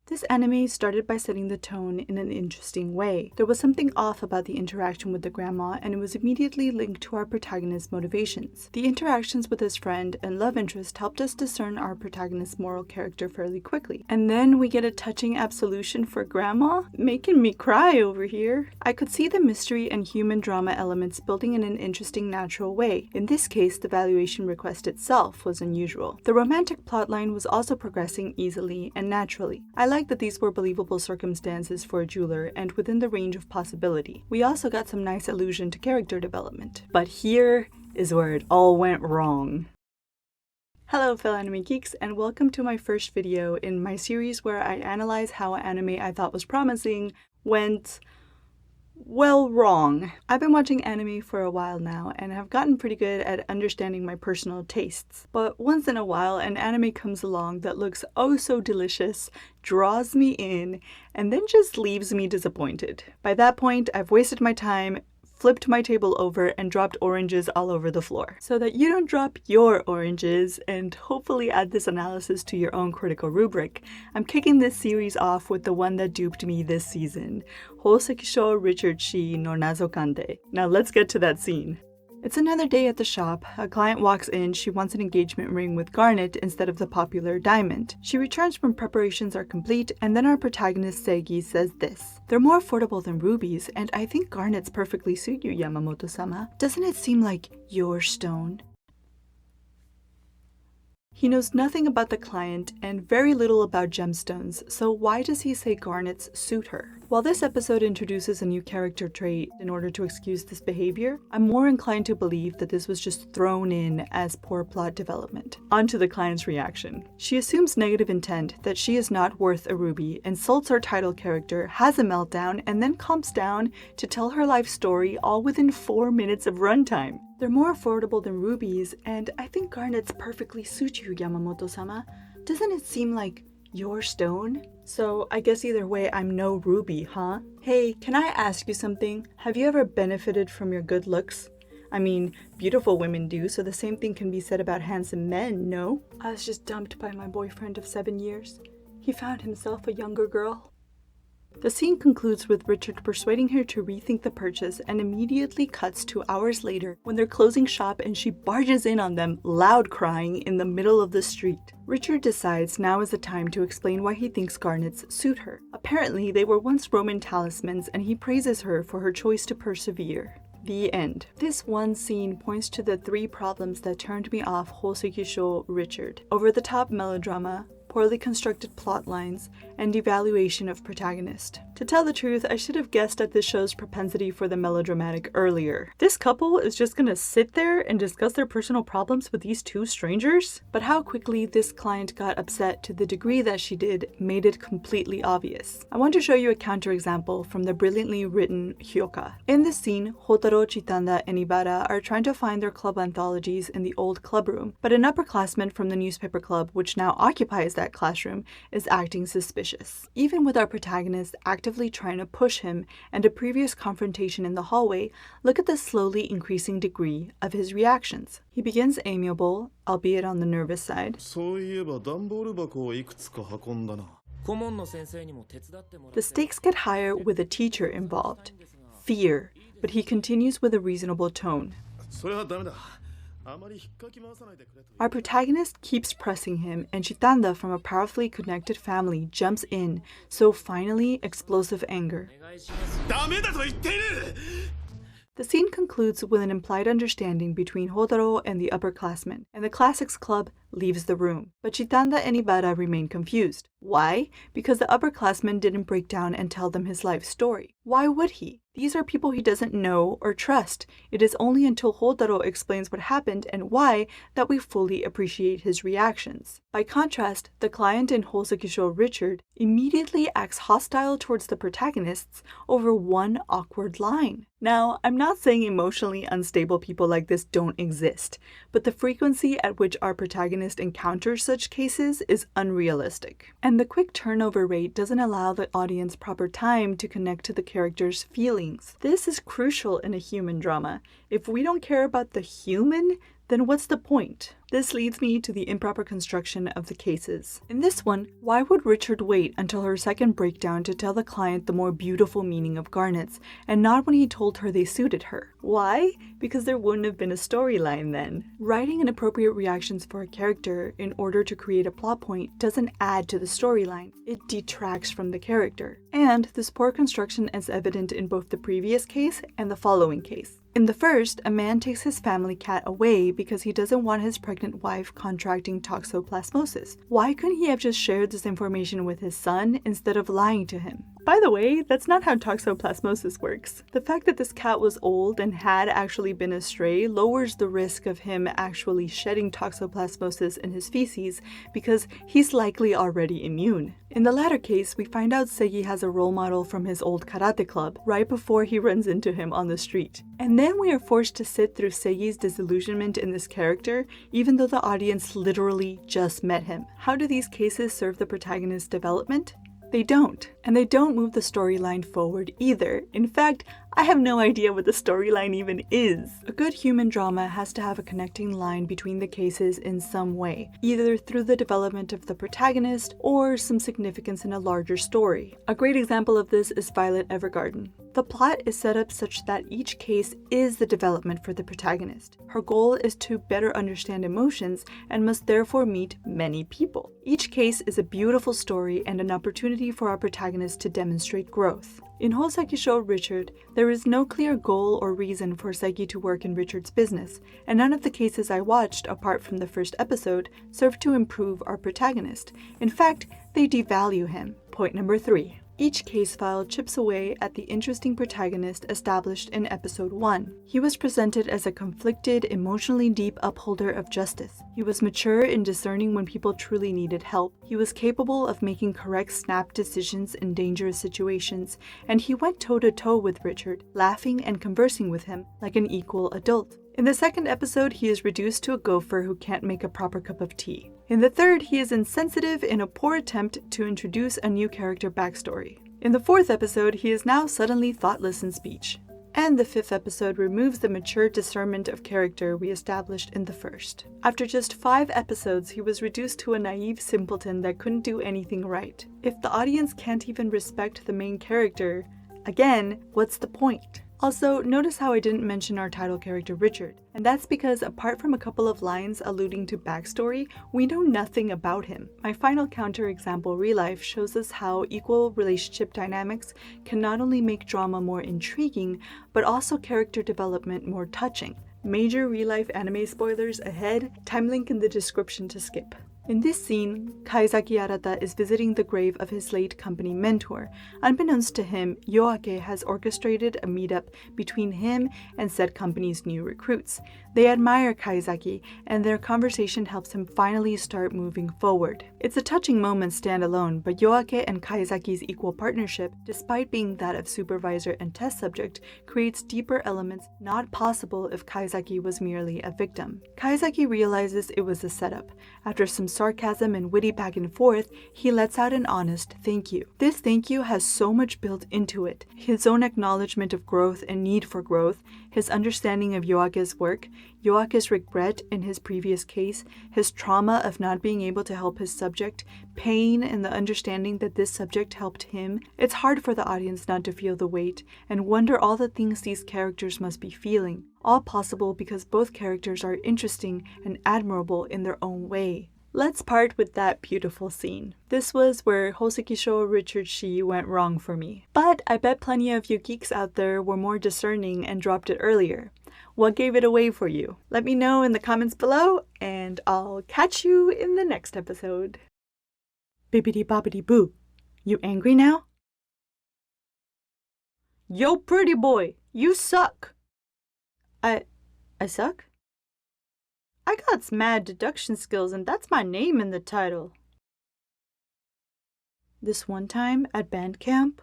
This anime started by setting the tone in an interesting way. There was something off about the interaction with the grandma, and it was immediately linked to our protagonist's motivations. The interactions with his friend and love interest helped us discern our protagonist's moral character fairly quickly. And then we get a touching absolution for grandma, making me cry over here. I could see the mystery and human drama elements building in an interesting natural way. In this case, the valuation request itself was unusual. The romantic plotline was also progressing easily and naturally. I like that these were believable circumstances for a jeweler and within the range of possibility. We also got some nice allusion to character development. But here is where it all went wrong. Hello fellow anime geeks, and welcome to my first video in my series where I analyze how an anime I thought was promising went, well, wrong. I've been watching anime for a while now and have gotten pretty good at understanding my personal tastes. But once in a while, an anime comes along that looks oh so delicious, draws me in, and then just leaves me disappointed. By that point, I've wasted my time, flipped my table over, and dropped oranges all over the floor. So that you don't drop your oranges and hopefully add this analysis to your own critical rubric, I'm kicking this series off with the one that duped me this season, Housekishou Richard Shi no Nazokande. Now let's get to that scene. It's another day at the shop. A client walks in. She wants an engagement ring with garnet instead of the popular diamond. She returns when preparations are complete, and then our protagonist Seigi says this: "They're more affordable than rubies, and I think garnets perfectly suit you, Yamamoto-sama. Doesn't it seem like your stone?" He knows nothing about the client and very little about gemstones, so why does he say garnets suit her? While this episode introduces a new character trait in order to excuse this behavior, I'm more inclined to believe that this was just thrown in as poor plot development. On to the client's reaction. She assumes negative intent, that she is not worth a ruby, insults our title character, has a meltdown, and then calms down to tell her life story all within 4 minutes of runtime. They're more affordable than rubies, and I think garnets perfectly suit you, Yamamoto-sama. Doesn't it seem like your stone? So I guess either way, I'm no ruby, huh? Hey, can I ask you something? Have you ever benefited from your good looks? I mean, beautiful women do, so the same thing can be said about handsome men, no? I was just dumped by my boyfriend of 7 years. He found himself a younger girl. The scene concludes with Richard persuading her to rethink the purchase and immediately cuts to hours later when they're closing shop and she barges in on them, loud crying in the middle of the street. Richard decides now is the time to explain why he thinks garnets suit her. Apparently, they were once Roman talismans and he praises her for her choice to persevere. The end. This one scene points to the 3 problems that turned me off Housekishou Richard: over-the-top melodrama, poorly constructed plot lines, and devaluation of protagonist. To tell the truth, I should have guessed at this show's propensity for the melodramatic earlier. This couple is just gonna sit there and discuss their personal problems with these 2 strangers? But how quickly this client got upset to the degree that she did made it completely obvious. I want to show you a counterexample from the brilliantly written Hyoka. In this scene, Hotaro, Chitanda, and Ibara are trying to find their club anthologies in the old clubroom, but an upperclassman from the newspaper club, which now occupies that classroom, is acting suspicious. Even with our protagonist actively trying to push him and a previous confrontation in the hallway, look at the slowly increasing degree of his reactions. He begins amiable, albeit on the nervous side. The stakes get higher with a teacher involved. Fear, but he continues with a reasonable tone. Our protagonist keeps pressing him, and Chitanda from a powerfully connected family jumps in, so finally explosive anger. The scene concludes with an implied understanding between Hotaro and the upperclassmen, and the classics club leaves the room. But Chitanda and Ibara remain confused. Why? Because the upperclassman didn't break down and tell them his life story. Why would he? These are people he doesn't know or trust. It is only until Hotaro explains what happened and why that we fully appreciate his reactions. By contrast, the client in Housekishou Richard immediately acts hostile towards the protagonists over one awkward line. Now, I'm not saying emotionally unstable people like this don't exist, but the frequency at which our protagonist encounters such cases is unrealistic. And the quick turnover rate doesn't allow the audience proper time to connect to the character's feelings. This is crucial in a human drama. If we don't care about the human, then what's the point? This leads me to the improper construction of the cases. In this one, why would Richard wait until her second breakdown to tell the client the more beautiful meaning of garnets, and not when he told her they suited her? Why? Because there wouldn't have been a storyline then. Writing inappropriate reactions for a character in order to create a plot point doesn't add to the storyline, it detracts from the character. And this poor construction is evident in both the previous case and the following case. In the first, a man takes his family cat away because he doesn't want his pregnant wife contracting toxoplasmosis. Why couldn't he have just shared this information with his son instead of lying to him? By the way, that's not how toxoplasmosis works. The fact that this cat was old and had actually been a stray lowers the risk of him actually shedding toxoplasmosis in his feces because he's likely already immune. In the latter case, we find out Segi has a role model from his old karate club right before he runs into him on the street. And then we are forced to sit through Segi's disillusionment in this character, even though the audience literally just met him. How do these cases serve the protagonist's development? They don't. And they don't move the storyline forward either. In fact, I have no idea what the storyline even is. A good human drama has to have a connecting line between the cases in some way, either through the development of the protagonist or some significance in a larger story. A great example of this is Violet Evergarden. The plot is set up such that each case is the development for the protagonist. Her goal is to better understand emotions and must therefore meet many people. Each case is a beautiful story and an opportunity for our protagonist to demonstrate growth. In Housekishou Richard, there is no clear goal or reason for Segi to work in Richard's business, and none of the cases I watched, apart from the first episode, serve to improve our protagonist. In fact, they devalue him. Point number 3. Each case file chips away at the interesting protagonist established in episode 1. He was presented as a conflicted, emotionally deep upholder of justice. He was mature in discerning when people truly needed help. He was capable of making correct snap decisions in dangerous situations, and he went toe-to-toe with Richard, laughing and conversing with him like an equal adult. In the second episode, he is reduced to a gopher who can't make a proper cup of tea. In the third, he is insensitive in a poor attempt to introduce a new character backstory. In the fourth episode, he is now suddenly thoughtless in speech. And the fifth episode removes the mature discernment of character we established in the first. After just 5 episodes, he was reduced to a naive simpleton that couldn't do anything right. If the audience can't even respect the main character, again, what's the point? Also, notice how I didn't mention our title character Richard, and that's because apart from a couple of lines alluding to backstory, we know nothing about him. My final counterexample, ReLIFE, shows us how equal relationship dynamics can not only make drama more intriguing, but also character development more touching. Major ReLIFE anime spoilers ahead, time link in the description to skip. In this scene, Kaizaki Arata is visiting the grave of his late company mentor. Unbeknownst to him, Yoake has orchestrated a meetup between him and said company's new recruits. They admire Kaizaki, and their conversation helps him finally start moving forward. It's a touching moment standalone, but Yoake and Kaizaki's equal partnership, despite being that of supervisor and test subject, creates deeper elements not possible if Kaizaki was merely a victim. Kaizaki realizes it was a setup. After some sarcasm and witty back and forth, he lets out an honest thank you. This thank you has so much built into it. His own acknowledgement of growth and need for growth, his understanding of Yoake's work, Yoake's regret in his previous case, his trauma of not being able to help his subject, pain in the understanding that this subject helped him. It's hard for the audience not to feel the weight and wonder all the things these characters must be feeling. All possible because both characters are interesting and admirable in their own way. Let's part with that beautiful scene. This was where Housekishou Richard Shi went wrong for me. But I bet plenty of you geeks out there were more discerning and dropped it earlier. What gave it away for you? Let me know in the comments below, and I'll catch you in the next episode. Bibbidi bobbidi boo. You angry now? Yo, pretty boy, you suck. I suck? I got mad deduction skills, and that's my name in the title. This one time at band camp,